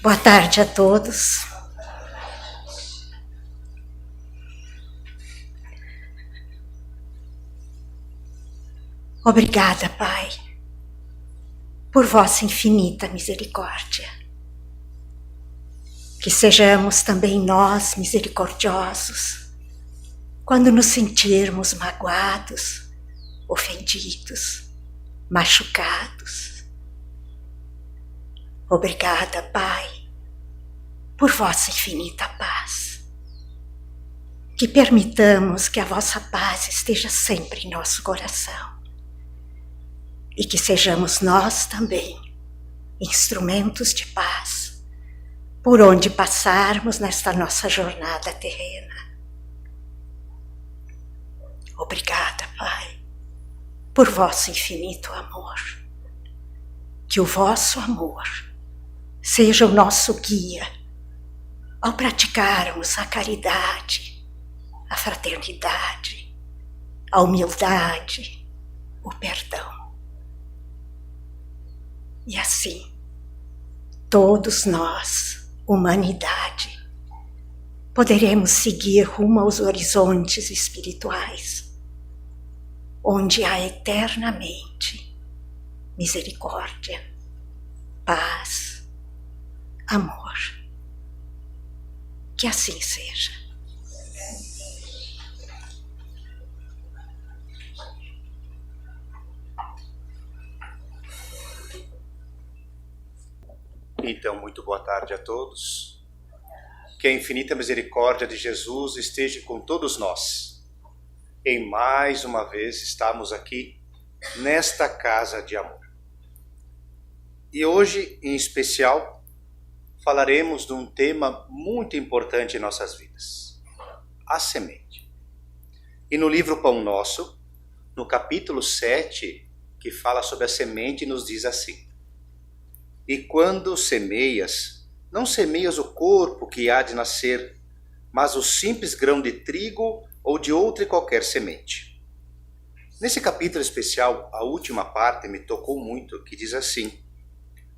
Boa tarde a todos. Obrigada, Pai, por vossa infinita misericórdia. Que sejamos também nós misericordiosos quando nos sentirmos magoados, ofendidos, machucados. Obrigada, Pai, por vossa infinita paz. Que permitamos que a vossa paz esteja sempre em nosso coração. E que sejamos nós também instrumentos de paz por onde passarmos nesta nossa jornada terrena. Obrigada, Pai, por vosso infinito amor. Que o vosso amor seja o nosso guia ao praticarmos a caridade, a fraternidade, a humildade, o perdão. E assim, todos nós, humanidade, poderemos seguir rumo aos horizontes espirituais, onde há eternamente misericórdia, paz, amor. Que assim seja. Então, muito boa tarde a todos. Que a infinita misericórdia de Jesus esteja com todos nós. E mais uma vez estamos aqui nesta casa de amor. E hoje, em especial, falaremos de um tema muito importante em nossas vidas: a semente. E no livro Pão Nosso, no capítulo 7, que fala sobre a semente, nos diz assim: e quando semeias, não semeias o corpo que há de nascer, mas o simples grão de trigo ou de outra e qualquer semente. Nesse capítulo especial, a última parte me tocou muito, que diz assim: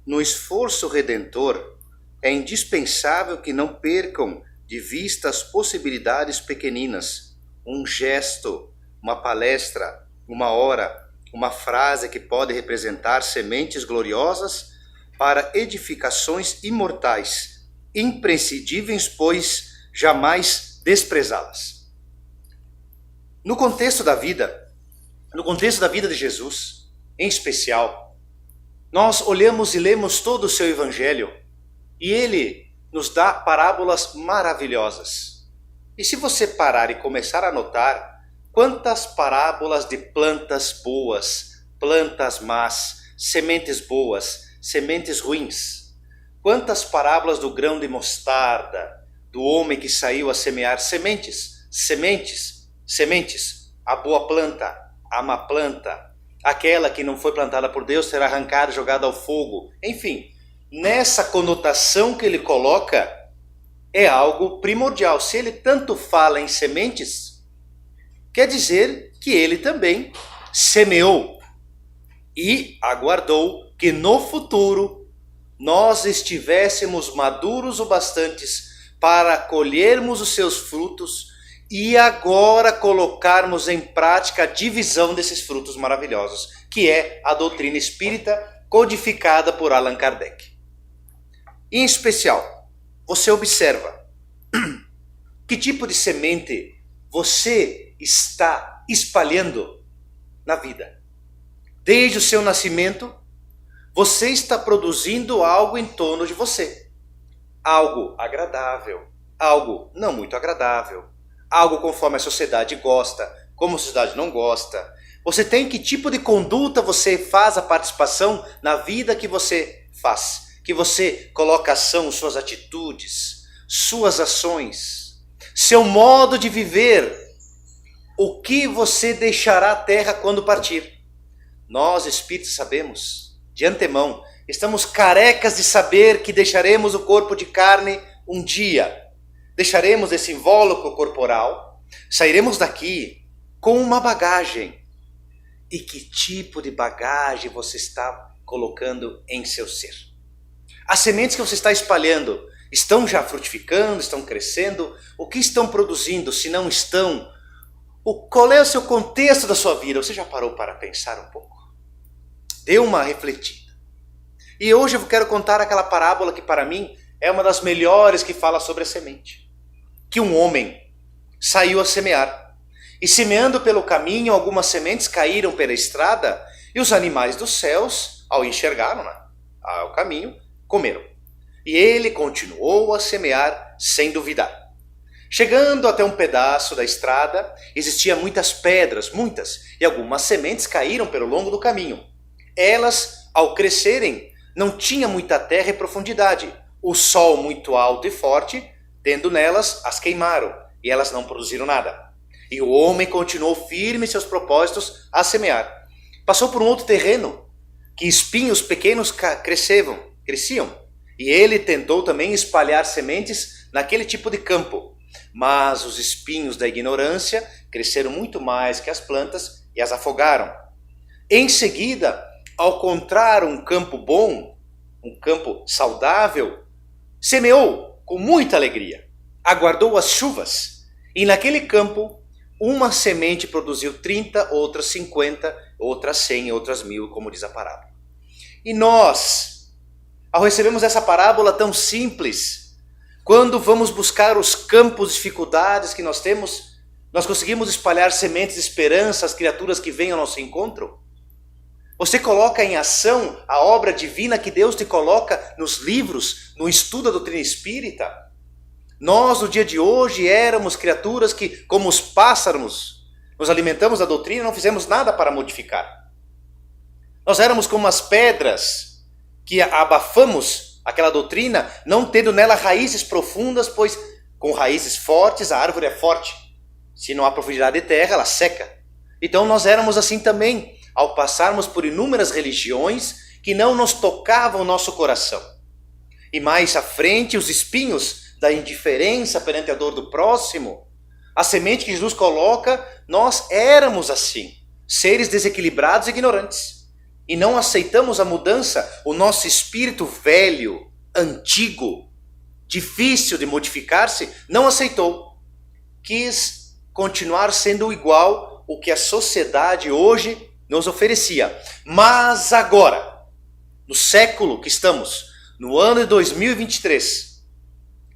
no esforço redentor, é indispensável que não percam de vista as possibilidades pequeninas, um gesto, uma palestra, uma hora, uma frase que pode representar sementes gloriosas para edificações imortais, imprescindíveis, pois jamais desprezá-las. No contexto da vida de Jesus, em especial, nós olhamos e lemos todo o seu evangelho e ele nos dá parábolas maravilhosas. E se você parar e começar a notar, quantas parábolas de plantas boas, plantas más, sementes boas, sementes ruins. Quantas parábolas do grão de mostarda, do homem que saiu a semear sementes, a boa planta, a má planta, aquela que não foi plantada por Deus será arrancada e jogada ao fogo. Enfim, nessa conotação que ele coloca, é algo primordial. Se ele tanto fala em sementes, quer dizer que ele também semeou e aguardou que no futuro nós estivéssemos maduros o bastantes para colhermos os seus frutos e agora colocarmos em prática a divisão desses frutos maravilhosos, que é a doutrina espírita codificada por Allan Kardec. Em especial, você observa que tipo de semente você está espalhando na vida. Desde o seu nascimento, você está produzindo algo em torno de você. Algo agradável, algo não muito agradável, algo conforme a sociedade gosta, como a sociedade não gosta. Você tem que tipo de conduta você faz a participação na vida que você faz, que você coloca ação, suas atitudes, suas ações, seu modo de viver, o que você deixará à terra quando partir. Nós, espíritos, sabemos de antemão, estamos carecas de saber que deixaremos o corpo de carne um dia. Deixaremos esse invólucro corporal, sairemos daqui com uma bagagem. E que tipo de bagagem você está colocando em seu ser? As sementes que você está espalhando estão já frutificando, estão crescendo? O que estão produzindo? Se não estão, qual é o seu contexto da sua vida? Você já parou para pensar um pouco? Dê uma refletida. E hoje eu quero contar aquela parábola que para mim é uma das melhores que fala sobre a semente. Que um homem saiu a semear. E semeando pelo caminho, algumas sementes caíram pela estrada e os animais dos céus, ao enxergaram o caminho, comeram. E ele continuou a semear sem duvidar. Chegando até um pedaço da estrada, existiam muitas pedras, e algumas sementes caíram pelo longo do caminho. Elas, ao crescerem, não tinham muita terra e profundidade. O sol muito alto e forte, tendo nelas, as queimaram, e elas não produziram nada. E o homem continuou firme em seus propósitos a semear. Passou por um outro terreno, que espinhos pequenos cresciam, e ele tentou também espalhar sementes naquele tipo de campo. Mas os espinhos da ignorância cresceram muito mais que as plantas e as afogaram. Em seguida, ao encontrar um campo bom, um campo saudável, semeou com muita alegria. Aguardou as chuvas e naquele campo uma semente produziu 30, outras 50, outras 100, outras 1000, como diz a parábola. E nós, ao recebermos essa parábola tão simples, quando vamos buscar os campos de dificuldades que nós temos, nós conseguimos espalhar sementes de esperança às criaturas que vêm ao nosso encontro? Você coloca em ação a obra divina que Deus te coloca nos livros, no estudo da doutrina espírita? Nós, no dia de hoje, éramos criaturas que, como os pássaros, nos alimentamos da doutrina e não fizemos nada para modificar. Nós éramos como as pedras que abafamos aquela doutrina, não tendo nela raízes profundas, pois com raízes fortes a árvore é forte. Se não há profundidade de terra, ela seca. Então nós éramos assim também, ao passarmos por inúmeras religiões que não nos tocavam o nosso coração. E mais à frente, os espinhos da indiferença perante a dor do próximo, a semente que Jesus coloca, nós éramos assim, seres desequilibrados e ignorantes. E não aceitamos a mudança, o nosso espírito velho, antigo, difícil de modificar-se, não aceitou. Quis continuar sendo igual o que a sociedade hoje nos oferecia. Mas agora, no século que estamos, no ano de 2023,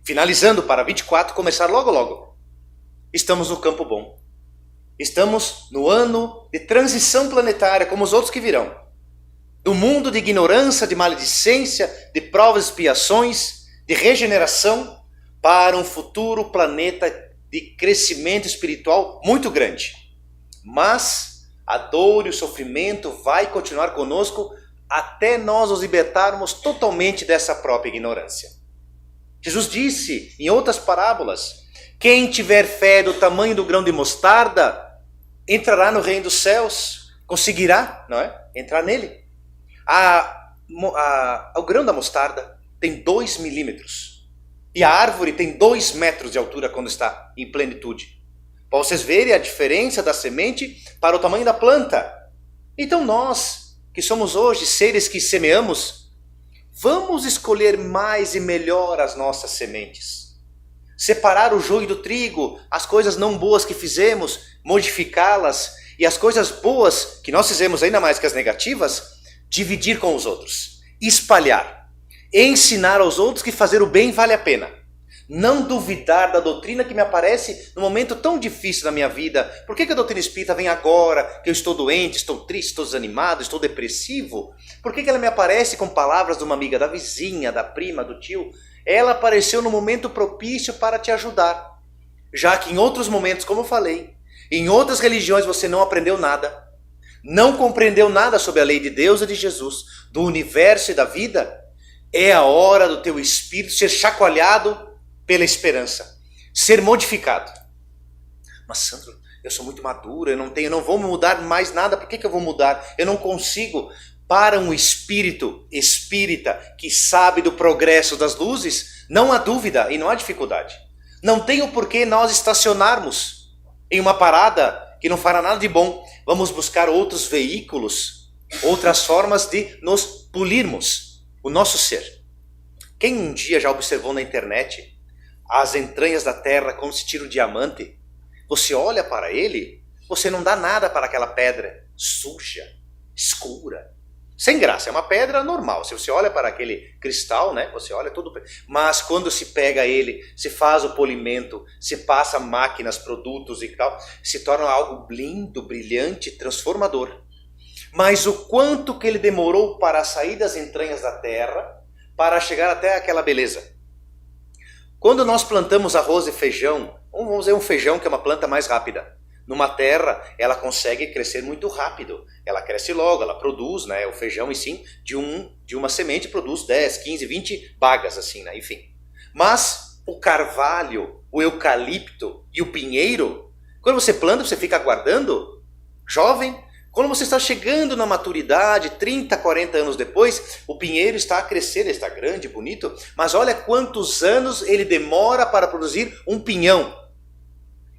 finalizando para 24, começar logo, estamos no campo bom. Estamos no ano de transição planetária, como os outros que virão. Do mundo de ignorância, de maledicência, de provas e expiações, de regeneração, para um futuro planeta de crescimento espiritual muito grande. Mas a dor e o sofrimento vai continuar conosco até nós nos libertarmos totalmente dessa própria ignorância. Jesus disse em outras parábolas, quem tiver fé do tamanho do grão de mostarda, entrará no reino dos céus, conseguirá, não é? Entrar nele. O grão da mostarda tem 2 milímetros e a árvore tem 2 metros de altura quando está em plenitude. Para vocês verem a diferença da semente para o tamanho da planta. Então nós, que somos hoje seres que semeamos, vamos escolher mais e melhor as nossas sementes. Separar o joio do trigo, as coisas não boas que fizemos, modificá-las, e as coisas boas que nós fizemos, ainda mais que as negativas, dividir com os outros, espalhar, ensinar aos outros que fazer o bem vale a pena. Não duvidar da doutrina que me aparece no momento tão difícil da minha vida. Por que a doutrina espírita vem agora, que eu estou doente, estou triste, estou desanimado, estou depressivo? Por que ela me aparece com palavras de uma amiga, da vizinha, da prima, do tio? Ela apareceu no momento propício para te ajudar. Já que em outros momentos, como eu falei, em outras religiões você não aprendeu nada, não compreendeu nada sobre a lei de Deus e de Jesus, do universo e da vida, é a hora do teu espírito ser chacoalhado pela esperança, ser modificado. Mas Sandro, eu sou muito maduro, eu não vou mudar mais nada, por que eu vou mudar? Eu não consigo. Para um espírito espírita que sabe do progresso das luzes, não há dúvida e não há dificuldade. Não tem o porquê nós estacionarmos em uma parada que não fará nada de bom. Vamos buscar outros veículos, outras formas de nos polirmos, o nosso ser. Quem um dia já observou na internet as entranhas da terra como se tira um diamante? Você olha para ele, você não dá nada para aquela pedra suja, escura, sem graça. É uma pedra normal. Se você olha para aquele cristal, né, você olha tudo. Mas quando se pega ele, se faz o polimento, se passa máquinas, produtos e tal, se torna algo lindo, brilhante, transformador. Mas o quanto que ele demorou para sair das entranhas da terra para chegar até aquela beleza. Quando nós plantamos arroz e feijão, vamos dizer um feijão que é uma planta mais rápida. Numa terra, ela consegue crescer muito rápido. Ela cresce logo, ela produz, né? O feijão, e sim, de uma semente produz 10, 15, 20 bagas, assim, né? Enfim. Mas o carvalho, o eucalipto e o pinheiro, quando você planta, você fica aguardando, jovem. Quando você está chegando na maturidade, 30, 40 anos depois, o pinheiro está a crescer, ele está grande, bonito, mas olha quantos anos ele demora para produzir um pinhão.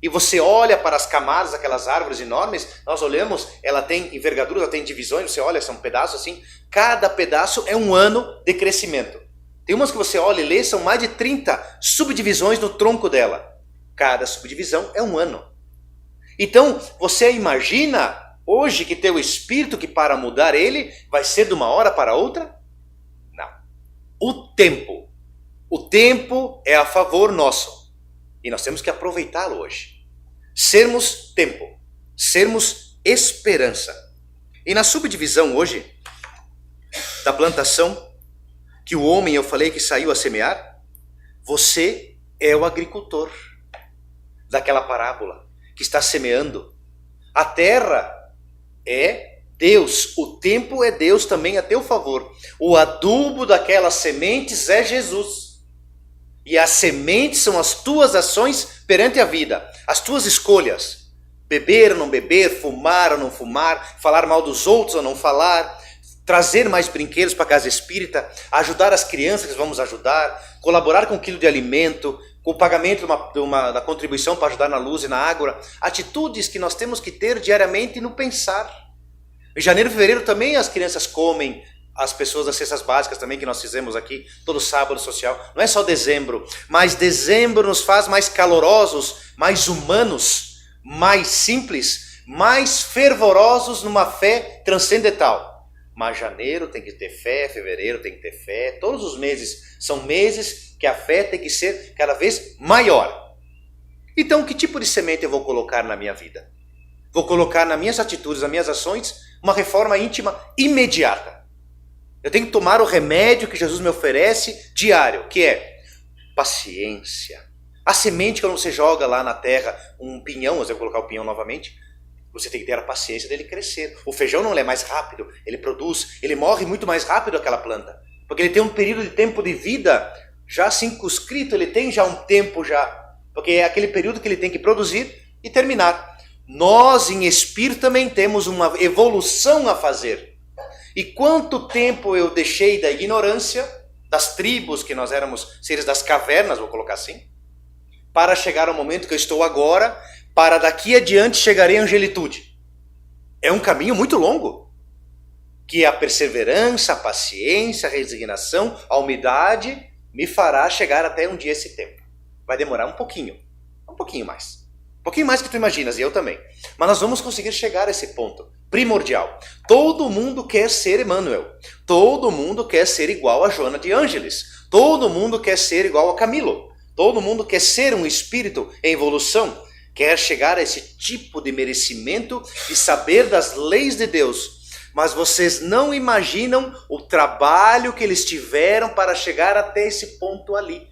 E você olha para as camadas, aquelas árvores enormes, nós olhamos, ela tem envergadura, ela tem divisões, você olha, são pedaços assim, cada pedaço é um ano de crescimento. Tem umas que você olha e lê, são mais de 30 subdivisões no tronco dela. Cada subdivisão é um ano. Então, você imagina hoje que teu espírito, que para mudar ele, vai ser de uma hora para outra? Não. O tempo é a favor nosso. E nós temos que aproveitá-lo hoje. Sermos tempo. Sermos esperança. E na subdivisão hoje, da plantação, que o homem, eu falei que saiu a semear, você é o agricultor daquela parábola que está semeando. A terra é Deus, o tempo é Deus também a teu favor. O adubo daquelas sementes é Jesus. E as sementes são as tuas ações perante a vida, as tuas escolhas. Beber ou não beber, fumar ou não fumar, falar mal dos outros ou não falar, trazer mais brinquedos para a casa espírita, ajudar as crianças que vamos ajudar, colaborar com um quilo de alimento, com o pagamento da contribuição para ajudar na luz e na água. Atitudes que nós temos que ter diariamente no pensar. Em janeiro e fevereiro também as crianças comem, as pessoas das cestas básicas também, que nós fizemos aqui todo sábado social. Não é só dezembro, mas dezembro nos faz mais calorosos, mais humanos, mais simples, mais fervorosos numa fé transcendental. Mas janeiro tem que ter fé, fevereiro tem que ter fé, todos os meses são meses que a fé tem que ser cada vez maior. Então, que tipo de semente eu vou colocar na minha vida? Vou colocar nas minhas atitudes, nas minhas ações, uma reforma íntima imediata. Eu tenho que tomar o remédio que Jesus me oferece diário, que é paciência. A semente, quando você joga lá na terra um pinhão, você vai colocar o pinhão novamente, você tem que ter a paciência dele crescer. O feijão não é mais rápido, ele produz, ele morre muito mais rápido aquela planta, porque ele tem um período de tempo de vida já circunscrito, ele tem já um tempo já, porque é aquele período que ele tem que produzir e terminar. Nós em espírito também temos uma evolução a fazer. E quanto tempo eu deixei da ignorância, das tribos, que nós éramos seres das cavernas, vou colocar assim, para chegar ao momento que eu estou agora, para daqui adiante chegarei à angelitude. É um caminho muito longo, que a perseverança, a paciência, a resignação, a humildade me fará chegar até um dia esse tempo. Vai demorar um pouquinho mais. Um pouquinho mais que tu imaginas, e eu também. Mas nós vamos conseguir chegar a esse ponto primordial. Todo mundo quer ser Emmanuel. Todo mundo quer ser igual a Joana de Ângeles. Todo mundo quer ser igual a Camilo. Todo mundo quer ser um espírito em evolução. Quer chegar a esse tipo de merecimento e saber das leis de Deus. Mas vocês não imaginam o trabalho que eles tiveram para chegar até esse ponto ali.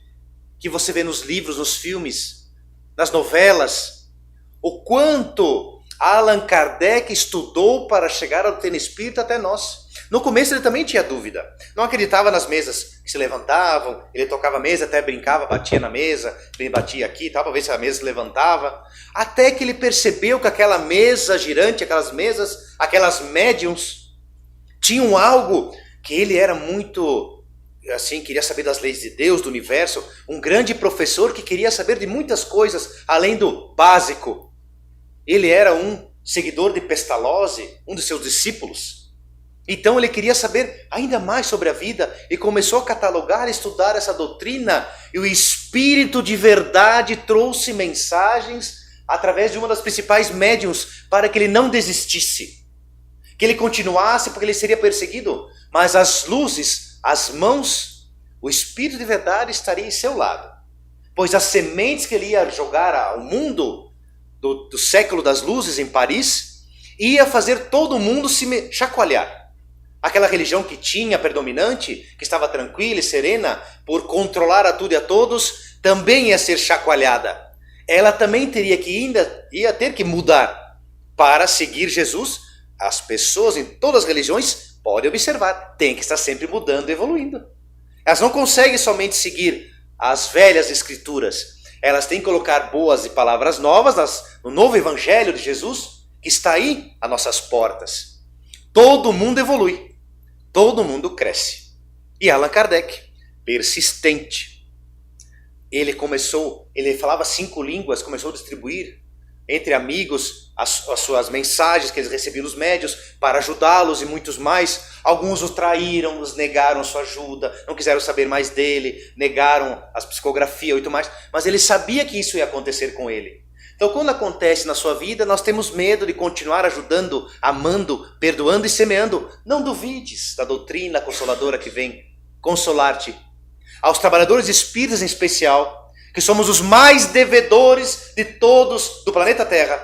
Que você vê nos livros, nos filmes, nas novelas. O quanto Allan Kardec estudou para chegar ao doutrina espírita até nós. No começo ele também tinha dúvida. Não acreditava nas mesas que se levantavam. Ele tocava a mesa, até brincava, batia na mesa. Ele batia aqui e tal, para ver se a mesa se levantava. Até que ele percebeu que aquela mesa girante, aquelas mesas, aquelas médiums, tinham algo que ele era muito, assim, queria saber das leis de Deus, do universo. Um grande professor que queria saber de muitas coisas, além do básico. Ele era um seguidor de Pestalozzi, um dos seus discípulos. Então ele queria saber ainda mais sobre a vida e começou a catalogar e estudar essa doutrina. E o Espírito de verdade trouxe mensagens através de uma das principais médiuns para que ele não desistisse. Que ele continuasse porque ele seria perseguido. Mas as luzes, as mãos, o Espírito de verdade estaria em seu lado. Pois as sementes que ele ia jogar ao mundo do século das luzes em Paris ia fazer todo mundo se chacoalhar. Aquela religião que tinha predominante, que estava tranquila e serena por controlar a tudo e a todos, também ia ser chacoalhada. Ela também ia ter que mudar para seguir Jesus. As pessoas em todas as religiões podem observar, tem que estar sempre mudando e evoluindo. Elas não conseguem somente seguir as velhas escrituras. Elas têm que colocar boas e palavras novas no novo evangelho de Jesus, que está aí às nossas portas. Todo mundo evolui. Todo mundo cresce. E Allan Kardec, persistente. Ele falava 5 línguas, começou a distribuir entre amigos as suas mensagens que eles recebiam dos médios para ajudá-los e muitos mais. Alguns o traíram, os negaram sua ajuda, não quiseram saber mais dele, negaram as psicografias e muito mais. Mas ele sabia que isso ia acontecer com ele. Então, quando acontece na sua vida, nós temos medo de continuar ajudando, amando, perdoando e semeando. Não duvides da doutrina consoladora que vem consolar-te. Aos trabalhadores espíritas em especial, que somos os mais devedores de todos do planeta Terra,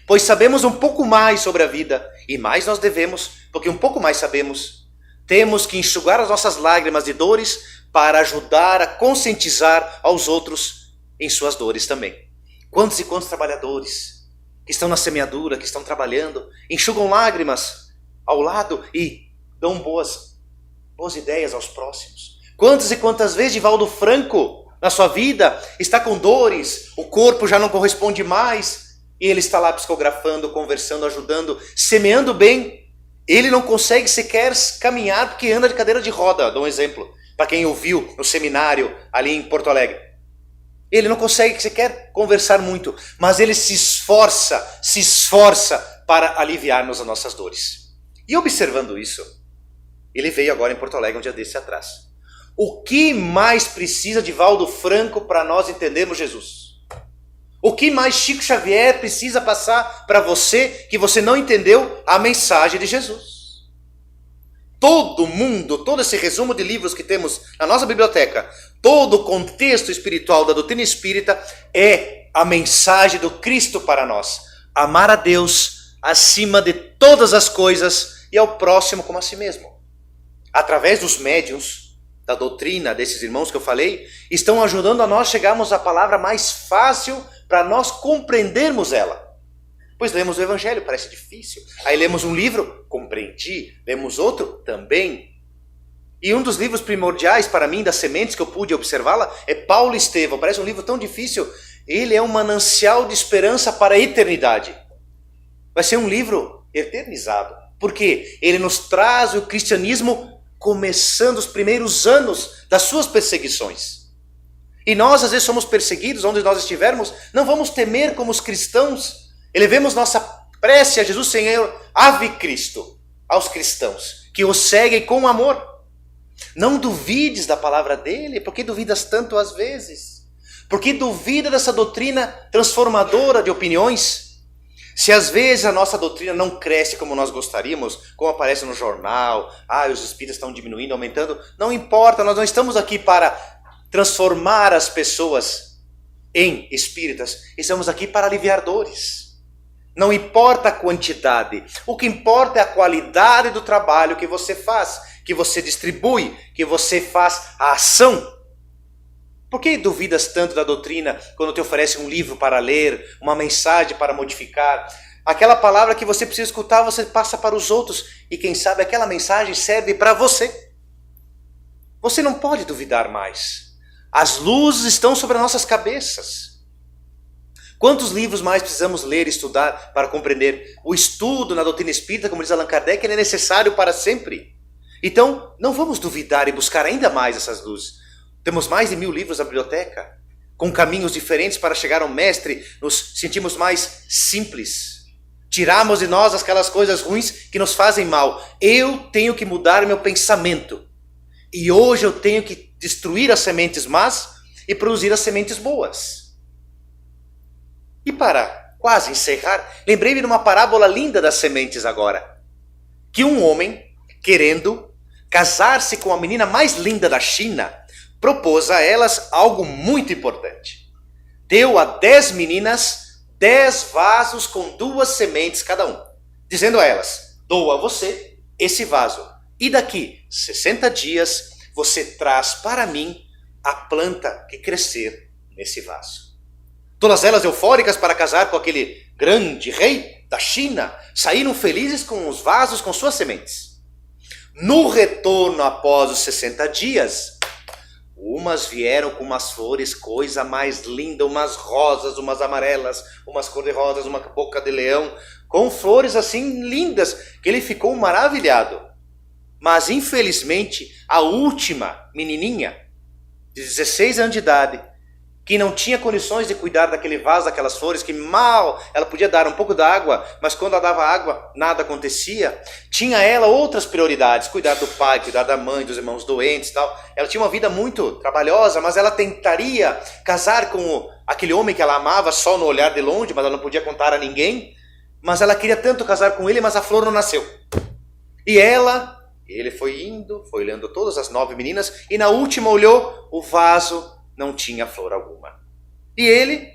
pois sabemos um pouco mais sobre a vida, e mais nós devemos, porque um pouco mais sabemos. Temos que enxugar as nossas lágrimas de dores para ajudar a conscientizar aos outros em suas dores também. Quantos e quantos trabalhadores que estão na semeadura, que estão trabalhando, enxugam lágrimas ao lado e dão boas ideias aos próximos. Quantas e quantas vezes Divaldo Franco, na sua vida, está com dores, o corpo já não corresponde mais, e ele está lá psicografando, conversando, ajudando, semeando bem. Ele não consegue sequer caminhar porque anda de cadeira de roda. Dou um exemplo, para quem ouviu no seminário ali em Porto Alegre. Ele não consegue sequer conversar muito, mas ele se esforça para aliviar-nos as nossas dores. E observando isso, ele veio agora em Porto Alegre um dia desse atrás. O que mais precisa de Divaldo Franco para nós entendermos Jesus? O que mais Chico Xavier precisa passar para você que você não entendeu a mensagem de Jesus? Todo mundo, todo esse resumo de livros que temos na nossa biblioteca, todo o contexto espiritual da doutrina espírita é a mensagem do Cristo para nós. Amar a Deus acima de todas as coisas e ao próximo como a si mesmo. Através dos médiuns, da doutrina desses irmãos que eu falei, estão ajudando a nós chegarmos à palavra mais fácil para nós compreendermos ela. Pois lemos o Evangelho, parece difícil. Aí lemos um livro, compreendi. Lemos outro, também. E um dos livros primordiais para mim, das sementes que eu pude observá-la, é Paulo Estevão. Parece um livro tão difícil. Ele é um manancial de esperança para a eternidade. Vai ser um livro eternizado. Porque ele nos traz o cristianismo começando os primeiros anos das suas perseguições. E nós, às vezes, somos perseguidos onde nós estivermos. Não vamos temer como os cristãos. Elevemos nossa prece a Jesus, Senhor, ave Cristo, aos cristãos, que o seguem com amor. Não duvides da palavra dele, porque duvidas tanto às vezes? Porque duvida dessa doutrina transformadora de opiniões? Se às vezes a nossa doutrina não cresce como nós gostaríamos, como aparece no jornal, os espíritas estão diminuindo, aumentando, não importa, nós não estamos aqui para transformar as pessoas em espíritas, estamos aqui para aliviar dores. Não importa a quantidade, o que importa é a qualidade do trabalho que você faz, que você distribui, que você faz a ação. Por que duvidas tanto da doutrina quando te oferece um livro para ler, uma mensagem para modificar? Aquela palavra que você precisa escutar, você passa para os outros e quem sabe aquela mensagem serve para você. Você não pode duvidar mais. As luzes estão sobre as nossas cabeças. Quantos livros mais precisamos ler e estudar para compreender? O estudo na doutrina espírita, como diz Allan Kardec, ele é necessário para sempre. Então, não vamos duvidar e buscar ainda mais essas luzes. Temos mais de 1000 livros na biblioteca, com caminhos diferentes para chegar ao mestre, nos sentimos mais simples. Tirarmos de nós aquelas coisas ruins que nos fazem mal. Eu tenho que mudar meu pensamento. E hoje eu tenho que destruir as sementes más e produzir as sementes boas. E para quase encerrar, lembrei-me de uma parábola linda das sementes agora. Que um homem, querendo casar-se com a menina mais linda da China, propôs a elas algo muito importante. Deu a 10 meninas 10 vasos com 2 sementes cada um, dizendo a elas: dou a você esse vaso, e daqui 60 dias você traz para mim a planta que crescer nesse vaso. Todas elas eufóricas para casar com aquele grande rei da China, saíram felizes com os vasos com suas sementes. No retorno após os 60 dias, umas vieram com umas flores, coisa mais linda, umas rosas, umas amarelas, umas cor-de-rosas, uma boca de leão, com flores assim lindas, que ele ficou maravilhado. Mas infelizmente, a última menininha, de 16 anos de idade, que não tinha condições de cuidar daquele vaso, daquelas flores, que mal ela podia dar um pouco d'água, mas quando ela dava água, nada acontecia. Tinha ela outras prioridades, cuidar do pai, cuidar da mãe, dos irmãos doentes e tal. Ela tinha uma vida muito trabalhosa, mas ela tentaria casar com aquele homem que ela amava só no olhar de longe, mas ela não podia contar a ninguém. Mas ela queria tanto casar com ele, mas a flor não nasceu. E ele foi indo, foi olhando todas as 9 meninas, e na última olhou, o vaso não tinha flor alguma. E ele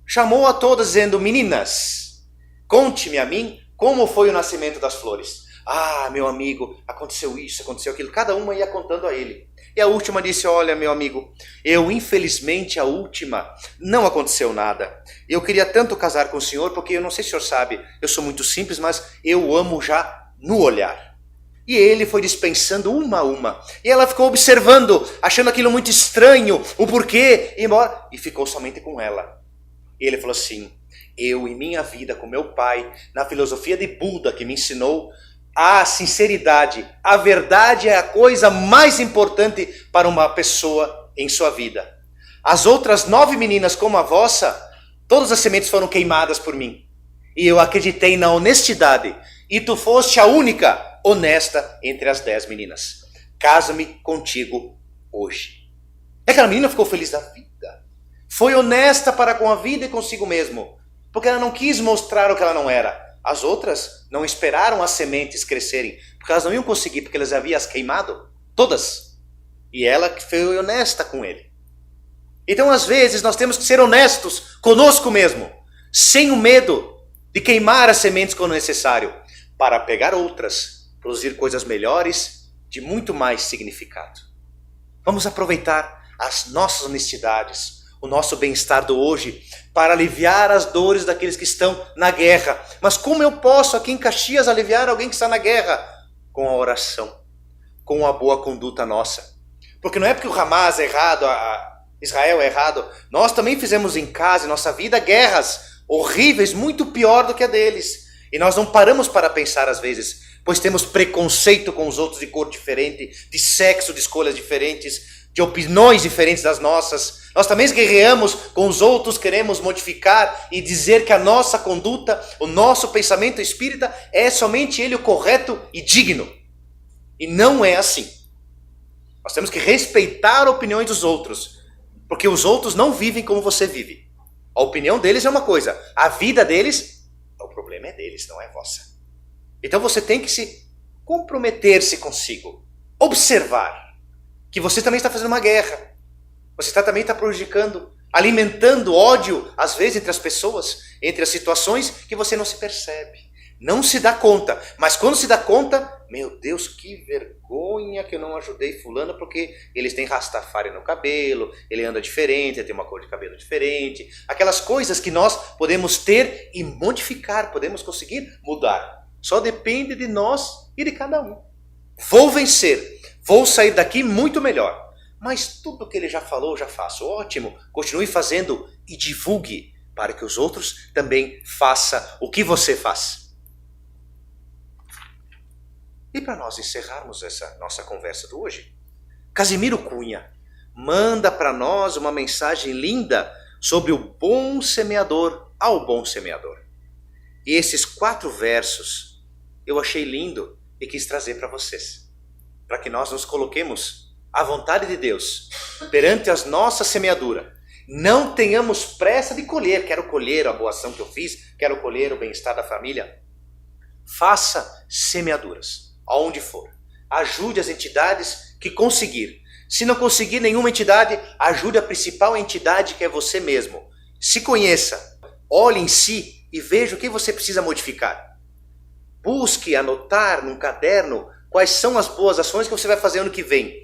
chamou a todas dizendo: meninas, conte-me a mim como foi o nascimento das flores. Ah, meu amigo, aconteceu isso, aconteceu aquilo. Cada uma ia contando a ele. E a última disse: olha, meu amigo, infelizmente a última não aconteceu nada. Eu queria tanto casar com o senhor, porque eu não sei se o senhor sabe, eu sou muito simples, mas eu amo já no olhar. E ele foi dispensando uma a uma. E ela ficou observando, achando aquilo muito estranho, o porquê, e ficou somente com ela. E ele falou assim: eu em minha vida com meu pai, na filosofia de Buda que me ensinou, a sinceridade, a verdade é a coisa mais importante para uma pessoa em sua vida. As outras 9 meninas como a vossa, todas as sementes foram queimadas por mim. E eu acreditei na honestidade, e tu foste a única honesta entre as 10 meninas. Casa-me contigo hoje. E aquela menina ficou feliz da vida. Foi honesta para com a vida e consigo mesmo, porque ela não quis mostrar o que ela não era. As outras não esperaram as sementes crescerem, porque elas não iam conseguir, porque elas haviam as queimado, todas. E ela foi honesta com ele. Então, às vezes, nós temos que ser honestos conosco mesmo, sem o medo de queimar as sementes quando necessário, para pegar outras, produzir coisas melhores, de muito mais significado. Vamos aproveitar as nossas honestidades, o nosso bem-estar do hoje, para aliviar as dores daqueles que estão na guerra. Mas como eu posso aqui em Caxias aliviar alguém que está na guerra? Com a oração, com a boa conduta nossa. Porque não é porque o Hamas é errado, Israel é errado. Nós também fizemos em casa, em nossa vida, guerras horríveis, muito pior do que a deles. E nós não paramos para pensar às vezes, pois temos preconceito com os outros de cor diferente, de sexo, de escolhas diferentes, de opiniões diferentes das nossas. Nós também guerreamos com os outros, queremos modificar e dizer que a nossa conduta, o nosso pensamento espírita é somente ele o correto e digno. E não é assim. Nós temos que respeitar opiniões dos outros, porque os outros não vivem como você vive. A opinião deles é uma coisa, a vida deles, o problema é deles, não é vossa. Então você tem que se comprometer-se consigo, observar que você também está fazendo uma guerra, você também está prejudicando, alimentando ódio, às vezes, entre as pessoas, entre as situações que você não se percebe, não se dá conta. Mas quando se dá conta, meu Deus, que vergonha que eu não ajudei fulano, porque eles têm rastafari no cabelo, ele anda diferente, ele tem uma cor de cabelo diferente, aquelas coisas que nós podemos ter e modificar, podemos conseguir mudar. Só depende de nós e de cada um. Vou vencer, vou sair daqui muito melhor. Mas tudo que ele já falou, eu já faço. Ótimo, continue fazendo e divulgue para que os outros também façam o que você faz. E para nós encerrarmos essa nossa conversa de hoje, Casimiro Cunha manda para nós uma mensagem linda sobre o bom semeador ao bom semeador. E esses 4 versos eu achei lindo e quis trazer para vocês, para que nós nos coloquemos à vontade de Deus perante a nossa semeadura. Não tenhamos pressa de colher. Quero colher a boa ação que eu fiz, quero colher o bem-estar da família. Faça semeaduras, aonde for. Ajude as entidades que conseguir. Se não conseguir nenhuma entidade, ajude a principal entidade, que é você mesmo. Se conheça, olhe em si e veja o que você precisa modificar. Busque anotar num caderno quais são as boas ações que você vai fazer ano que vem.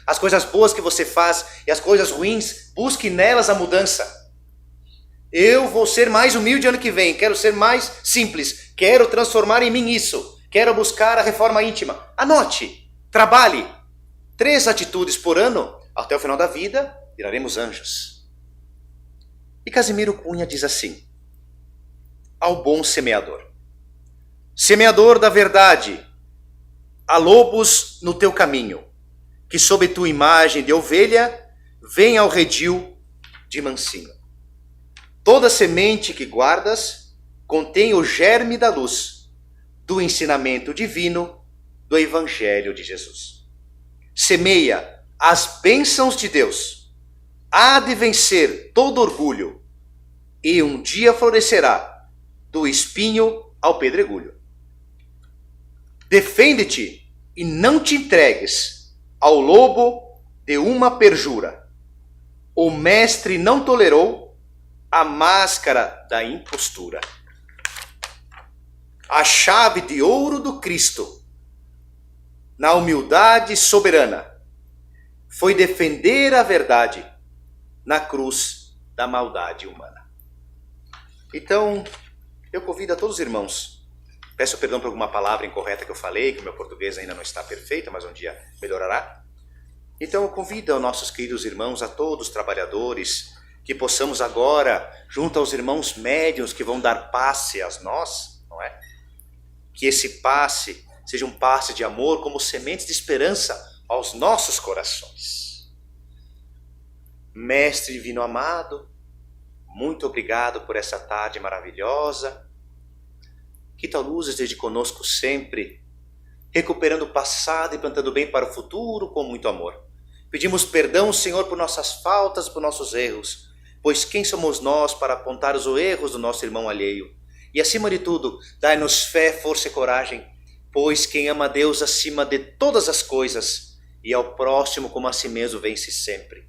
As coisas boas que você faz e as coisas ruins, busque nelas a mudança. Eu vou ser mais humilde ano que vem, quero ser mais simples, quero transformar em mim isso, quero buscar a reforma íntima. Anote, trabalhe. 3 atitudes por ano, até o final da vida, viraremos anjos. E Casimiro Cunha diz assim: ao bom semeador. Semeador da verdade, há lobos no teu caminho, que sob tua imagem de ovelha, vem ao redil de mansinho. Toda semente que guardas contém o germe da luz, do ensinamento divino, do Evangelho de Jesus. Semeia as bênçãos de Deus, há de vencer todo orgulho, e um dia florescerá do espinho ao pedregulho. Defende-te e não te entregues ao lobo de uma perjura. O mestre não tolerou a máscara da impostura. A chave de ouro do Cristo, na humildade soberana, foi defender a verdade na cruz da maldade humana. Então, eu convido a todos os irmãos, peço perdão por alguma palavra incorreta que eu falei, que o meu português ainda não está perfeito, mas um dia melhorará. Então eu convido aos nossos queridos irmãos, a todos os trabalhadores, que possamos agora, junto aos irmãos médiuns que vão dar passe a nós, não é? Que esse passe seja um passe de amor como sementes de esperança aos nossos corações. Mestre Divino amado, muito obrigado por essa tarde maravilhosa. Que tua luz esteja conosco sempre, recuperando o passado e plantando bem para o futuro com muito amor. Pedimos perdão, Senhor, por nossas faltas, por nossos erros, pois quem somos nós para apontar os erros do nosso irmão alheio? E acima de tudo, dai-nos fé, força e coragem, pois quem ama a Deus acima de todas as coisas e ao próximo como a si mesmo vence sempre.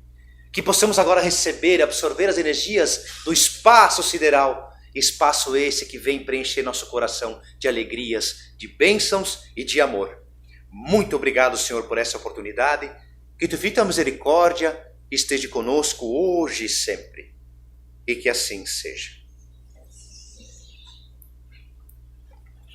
Que possamos agora receber e absorver as energias do espaço sideral, espaço esse que vem preencher nosso coração de alegrias, de bênçãos e de amor. Muito obrigado, Senhor, por essa oportunidade. Que tua infinita misericórdia esteja conosco hoje e sempre. E que assim seja.